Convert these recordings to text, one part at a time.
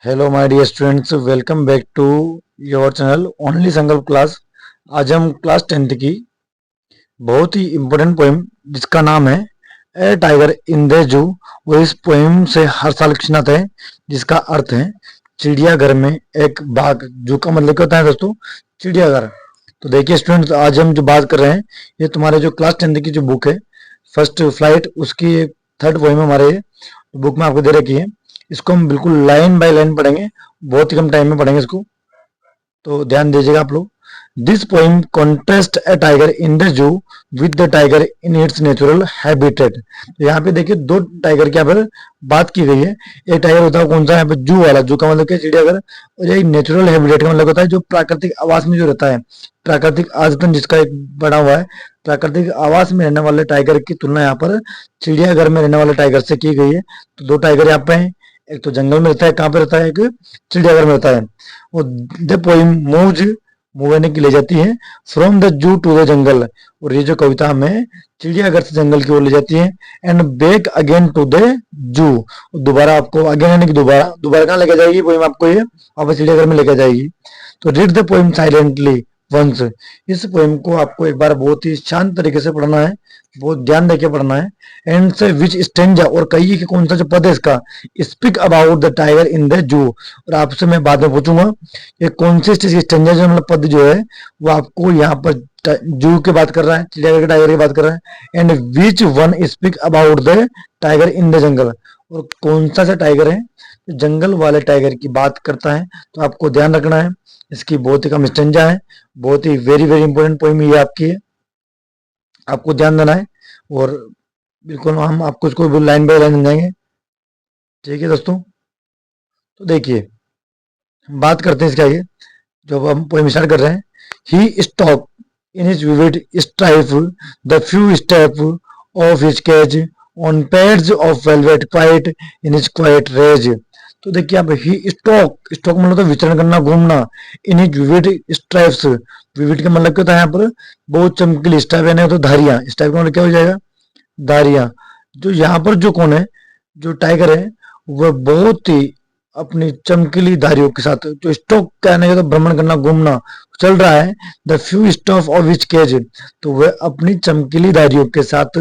Hello my dear students, welcome back to your channel only Sankalp class. आज हम class 10th की बहुत ही important poem जिसका नाम है ए टाइगर इन द जू, वो इस पोएम से हर साल क्वेश्चन आता है, जिसका अर्थ है चिड़ियाघर में एक बाघ। जू का मतलब क्या होता है दोस्तों? चिड़ियाघर। तो देखिए स्टूडेंट्स, आज हम जो बात कर रहे हैं ये तुम्हारे जो क्लास 10th की जो बुक है फर्स्ट फ्लाइट, उसकी थर्ड पोएम हमारे बुक में आपको दे रखी है। इसको हम बिल्कुल लाइन बाय लाइन पढ़ेंगे, बहुत ही कम टाइम में पढ़ेंगे इसको, तो ध्यान दीजिएगा आप लोग। This poem contrast A tiger in the zoo with the tiger in its natural habitat. तो यहाँ पे देखिए दो टाइगर की यहाँ पर बात की गई है। एक टाइगर होता है कौन सा? यहाँ पे जू वाला। जू का मतलब क्या? चिड़ियाघर। और एक नेचुरल हैबिटेट का मतलब होता है जो प्राकृतिक आवास में जो रहता है, प्राकृतिक आदतन जिसका एक बना हुआ है। प्राकृतिक आवास में रहने वाले टाइगर की तुलना यहाँ पर चिड़ियाघर में रहने वाले टाइगर से की गई है। तो दो टाइगर यहाँ पे हैं, एक तो जंगल में रहता है, कहाँ पे रहता है? एक चिड़ियाघर में रहता है। वो द पोइम मूव्स, मूव यानी कि ले जाती है, from the zoo to the jungle. और ये जो कविता हमें चिड़ियाघर से जंगल की ओर ले जाती है। And back again to the zoo, दोबारा आपको अगेन यानी कि दोबारा दोबारा कहाँ लेके जाएगी पोइम? आपको ये वापस चिड़ियाघर में लेके जाएगी। तो read the poem silently once. इस पोइम को आपको एक बार बहुत ही शांत तरीके से पढ़ना है, बहुत ध्यान देके पढ़ना है। एंड से विच स्टेंजा, और कहिए कि कौन सा जो पद है इसका, speak about the tiger in the zoo. और आपसे मैं बाद में पूछूंगा ये कौन सी स्टेंजा जो मतलब पद जो है वो आपको यहाँ पर जू की बात कर रहा है, चिड़ियाघर के टाइगर की बात कर रहा है। And which one speak about the tiger in the jungle, और कौन सा टाइगर है जो जंगल वाले टाइगर की बात करता है। तो आपको ध्यान रखना है, इसकी बहुत ही कम स्टेंजा है, बहुत ही वेरी वेरी इंपॉर्टेंट पोइम ये आपकी है, आपको ध्यान देना है। और बिल्कुल हम आपको इसको लाइन बाय लाइन समझाएंगे, ठीक है दोस्तों। तो देखिए हम बात करते हैं इसका, ये जो हम पोएम स्टार्ट कर रहे हैं। He stalk in his vivid stripes the few step of his cage on pads of velvet quiet in his quiet rage. तो देखिए अब ही स्टॉक, स्टॉक मतलब तो विचरण करना, घूमना। इन हिज विविड स्ट्राइप्स, विविड का मतलब क्या होता है यहाँ पर? बहुत चमकीली। स्ट्राइप यानी तो धारियां, स्ट्राइप का मतलब क्या हो जाएगा? धारियां। जो यहाँ पर जो कौन है, जो टाइगर है, वह बहुत ही अपनी चमकीली धारियों के साथ, जो स्टॉक कहने का तो भ्रमण करना, घूमना चल रहा है। The few stuff of which cage, तो वह अपनी चमकीली धारियों के साथ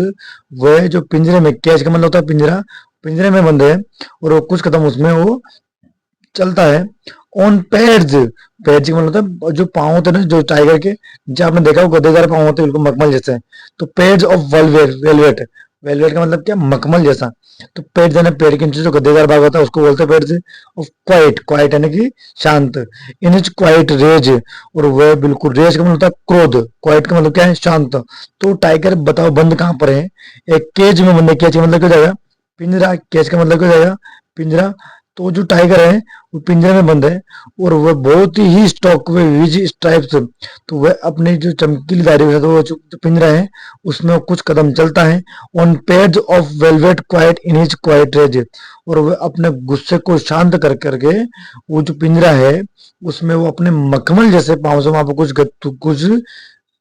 वह जो पिंजरे में, केज का मतलब होता है पिंजरा, पिंजरे में बंद है और वो कुछ कदम उसमें वो चलता है। ऑन पैड्स, पैड्स का मतलब होता है जो पाँव होते हैं ना जो टाइगर के, जो आपने देखा हो गद्देदार पाँव होते हैं बिल्कुल मखमल जैसे। तो pads of velvet, velvet, velvet का मतलब क्या? मखमल जैसा। तो पेड़ यानी पेड़ के नीचे जो गद्देदार भाग होता है उसको बोलते हैं पेड़। ऑफ क्वाइट, क्वाइट यानी कि शांत। इन इज क्वाइट रेज, और वह बिल्कुल, रेज का मतलब होता है क्रोध, क्वाइट का मतलब क्या है? शांत। तो टाइगर बताओ बंद कहाँ पर है? एक केज में बंद है। केज का मतलब क्या हो जाएगा? पिंजरा। केज का मतलब क्या हो जाएगा? पिंजरा। तो जो टाइगर है वो पिंजरे में बंद है और वह बहुत ही स्टॉक में विज स्ट्राइप्स, तो वह अपने जो चमकीली धारियों के साथ वो जो पिंजरा है उसमें वो कुछ कदम चलता है। On paws of velvet quiet in his quiet rage, और वह अपने गुस्से को शांत कर करके वो जो पिंजरा है उसमें वो अपने मखमल जैसे पाँव से वहां पर कुछ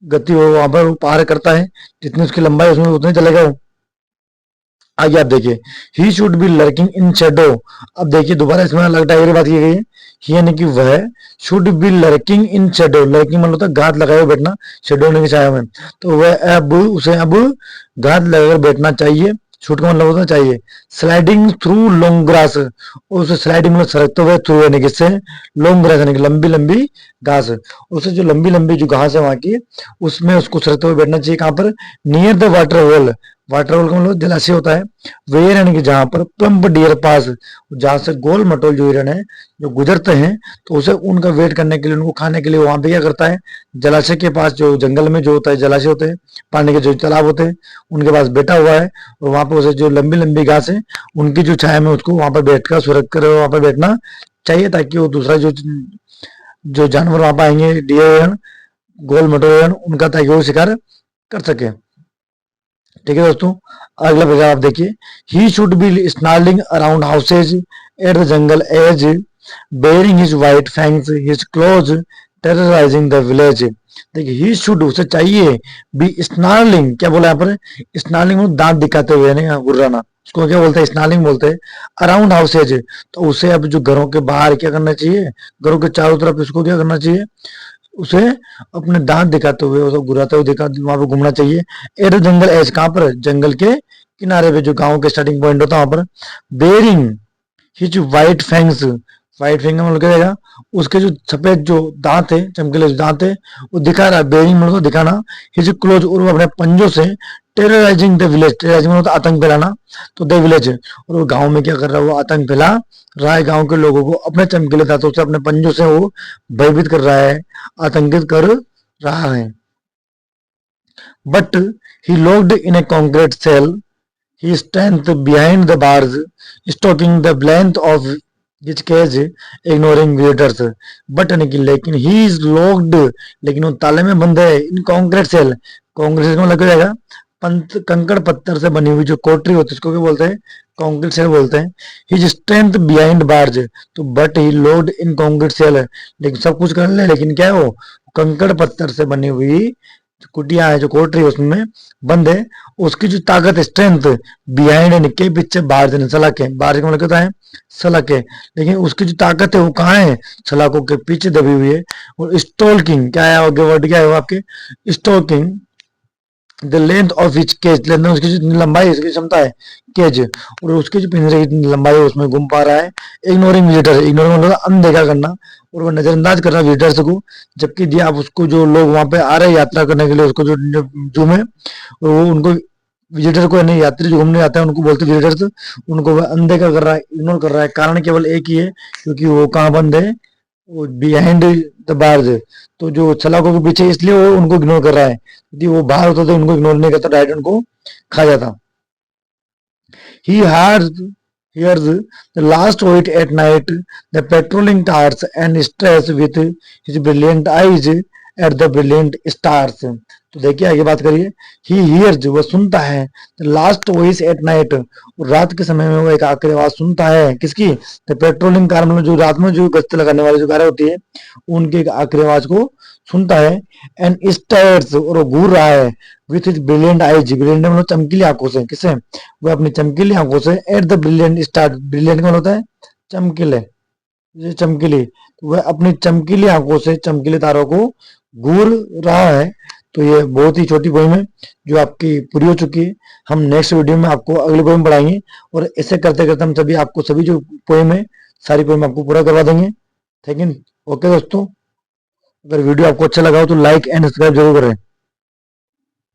गति वो वहां पर वो पार करता है। जितनी उसकी लंबाई उसमें उतने चलेगा वो। आगे आप देखिए, he should B lurking in shadow. अब देखिए दोबारा इसमें अलग टाइगर की बात की गई है। ही यानी कि वह should be lurking in shadow, lurking मतलब होता है घात लगाए हुए बैठना, शेडो होने की छाया में। तो वह अब उसे अब घात लगाकर बैठना चाहिए। शूट का मतलब होता चाहिए। स्लाइडिंग थ्रू लॉन्ग ग्रास, उसे स्लाइडिंग मतलब सरकते हुए, थ्रू यानी कि से, लॉन्ग ग्रास यानी कि लंबी लंबी घास, उसे जो लंबी लंबी जो घास है वहां की उसमें उसको सरकते हुए बैठना चाहिए। कहाँ पर? Near the water hole, water hole का मतलब जलाशय होता है। वेयर यानी कि जहां पर, प्लम्प डियर पास, जहां से गोल मटोल जो हिरण है जो गुजरते हैं तो उसे उनका वेट करने के लिए, उनको खाने के लिए वहां पे क्या करता है? जलाशय के पास, जो जंगल में जो होता है जलाशय होते हैं, पानी के जो तालाब होते हैं उनके पास बैठा हुआ है। और वहां पर उसे जो लंबी लंबी घास है उनकी जो छाया में उसको वहां पर बैठकर सुरख कर वहां पर बैठना चाहिए, ताकि वो दूसरा जो जो जानवर वहां पर आएंगे, डियर हिरण, गोल मटोल हिरण, उनका ताकि वो शिकार कर सके। ठीक है दोस्तों, अगला पैराग्राफ आप देखिए। He should be snarling around houses at the jungle edge, baring his white fangs, his claws terrorizing the village. देखिए ही शुड, उसे चाहिए, बी स्नार्लिंग, क्या बोला यहाँ पर? स्नार्लिंग दांत दिखाते हुए, नहीं गुर्राना, उसको क्या बोलते हैं, स्नालिंग बोलते हैं। अराउंड हाउसेज, तो उसे अब जो घरों के बाहर क्या करना चाहिए, घरों के चारों तरफ उसको क्या करना चाहिए, उसे अपने दांत दिखाते हुए, उसे घुराते हुए दिखा वहां पे घूमना चाहिए। एट जंगल एज, कहाँ पर, जंगल के किनारे पे, जो गांव के स्टार्टिंग पॉइंट होता है वहां पर। Baring his white fangs, white fang मतलब क्या रहेगा, उसके जो सफेद जो दांत है, चमकीले जो दांत है, वो दिखा रहा है, बेरिंग मतलब दिखाना। हिज क्लोज, और वो अपने पंजों से टेरराइजिंग द विलेज, टेरराइजिंग मतलब आतंक फैलाना, तो द विलेज, और वो गांव में क्या कर रहा है, वो आतंक फैला रहा है गांव के लोगों को, अपने चमकीले दांतों से, अपने पंजों से वो भयभीत कर रहा है, आतंकित कर रहा है। But he locked in a concrete cell, he stands behind the bars, stalking the length of his cage, ignoring visitors. But लेकिन he is locked, लेकिन वो ताले में बंद है, इन concrete cell, concrete में लग जाएगा, कंकड़ पत्थर से बनी हुई जो कोठरी होती है उसको क्या बोलते हैं, कंक्रीट सेल बोलते हैं। हिज स्ट्रेंथ बिहाइंड बार्ज, तो but he load in concrete cell, लेकिन सब कुछ कर ले, लेकिन क्या है वो, कंकड़ पत्थर से बनी हुई कुटिया है, जो कोठरी है उसमें बंद है। उसकी जो ताकत, स्ट्रेंथ, बिहाइंड के पीछे बार्ज ने, सलाख है, बार्ज का मतलब होता है सलाख है, लेकिन उसकी जो ताकत है वो कहाँ है, सलाखों के पीछे दबी हुई है। और स्टोल्किंग क्या है, आगे वर्ड क्या है वो आपके, stalking the length of which cage, length उसकी जो लंबाई, उसकी क्षमता है केज, और उसकी जो पिंजरे की लंबाई है उसमें घूम पा रहा है। इग्नोरिंग विजिटर, इग्नोरिंग मतलब अनदेखा करना, और वो नजरअंदाज कर रहा है विजिटर्स को, जबकि दिया आप उसको, जो लोग वहां पे आ रहे हैं यात्रा करने के लिए, उसको जो जू में, और वो उनको विजिटर को, नहीं यात्री जो घूमने आते हैं उनको बोलते हैं विजिटर्स, उनको वह अनदेखा कर रहा है, इग्नोर कर रहा है। कारण केवल एक ही है, क्योंकि वो कहाँ बंद है, वो बिहाइंड द बार्ज, तो जो सलाखों के पीछे, इसलिए वो उनको इग्नोर कर रहा है। यदि वो बाहर होता तो उनको इग्नोर नहीं करता, डायरेक्ट उनको खा जाता। He hears the last voice at night, the patrolling cars, and stares with his brilliant eyes at the brilliant stars. तो देखिए आगे बात करिए। ही हियर्स, वो सुनता है, लास्ट वॉइस एट नाइट, और रात के समय में वो एक आखिरी आवाज सुनता है, किसकी, द पेट्रोलिंग कार, मतलब जो रात में जो गश्त लगाने वाली जो कारें होती है, उनकी एक आखिरी आवाज को सुनता है। एंड स्टेयर्स, और वो घूर रहा है, with his brilliant eyes, brilliant मतलब चमकीली आंखों से, किसे, वह अपनी चमकीली आंखों से, at the brilliant star, brilliant का मतलब होता है चमकीले, ये चमकीली, तो वह अपनी चमकीली आंखों से चमकीले तारों को घूर रहा है। तो ये बहुत ही छोटी पोइम है जो आपकी पूरी हो चुकी है। हम नेक्स्ट वीडियो में आपको अगली पोइम पढ़ाएंगे, और ऐसे करते करते हम सभी आपको सभी जो पोइम है, सारी पोइम आपको पूरा करवा देंगे। ठीक है, ओके दोस्तों, अगर वीडियो आपको अच्छा लगा हो तो लाइक एंड सब्सक्राइब जरूर करें।